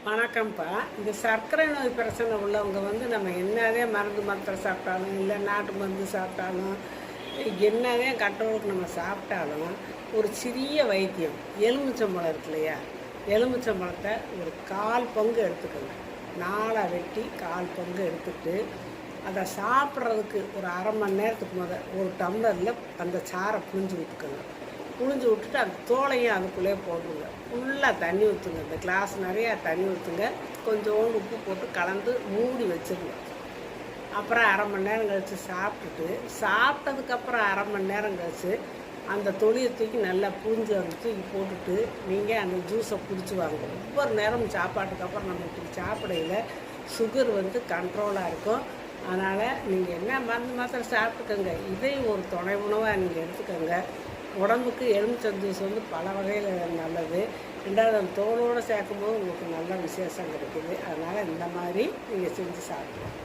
வணக்கம்ப்பா. இந்த சர்க்கரை நோய் பிரச்சனை உள்ளவங்க நம்ம என்னதே மருந்து மாத்திரை சாப்பிட்டாலும், இல்லை நாட்டு மருந்து சாப்பிட்டாலும், என்னதே கண்ட்ரோலுக்கு நம்ம சாப்பிட்டாலும், ஒரு சிறிய வைத்தியம் எலுமிச்சம்பழம் இருக்கு இல்லையா? எலுமிச்சம்பழத்தை ஒரு 1/4 பங்கு எடுத்துக்கோங்க. 4 வெட்டி 1/4 பங்கு எடுத்துட்டு, அதை சாப்பிட்றதுக்கு ஒரு அரை மணி நேரத்துக்கு ஒரு டம்ளரில் அந்த சாறை புழிஞ்சு விட்டுக்கோங்க. புழிஞ்சு விட்டுட்டு அந்த தோலையும் அதுக்குள்ளே போட்டுங்க. ஃபுல்லாக தண்ணி ஊற்றுங்க. இந்த கிளாஸ் நிறையா தண்ணி ஊற்றுங்க. கொஞ்சோண்டு உப்பு போட்டு கலந்து மூடி வச்சுருங்க. அப்புறம் அரை மணி நேரம் கழித்து சாப்பிட்டதுக்கப்புறம் அரை மணி நேரம் கழித்து அந்த தொலியை தூக்கி நல்லா புழிஞ்சு அந்த தூக்கி போட்டுட்டு நீங்கள் அந்த ஜூஸை குடிச்சு வாங்க. ஒவ்வொரு நேரமும் சாப்பாட்டுக்கப்புறம் நம்ம இப்படி சாப்பிடையில் சுகர் கண்ட்ரோலாக இருக்கும். அதனால் நீங்கள் என்ன மருந்து மாத்திரை சாப்பிட்டுக்கோங்க, இதையும் ஒரு துணை உணவாக நீங்கள் எடுத்துக்கோங்க. உடம்புக்கு எலுமிச்சம் ஜூஸ் பல வகையில் நல்லது. ரெண்டாவது அந்த தோலோடு சேர்க்கும்போது உங்களுக்கு நல்ல விசேஷம் கிடைக்குது. அதனால் இந்த மாதிரி நீங்கள் செஞ்சு சாப்பிடலாம்.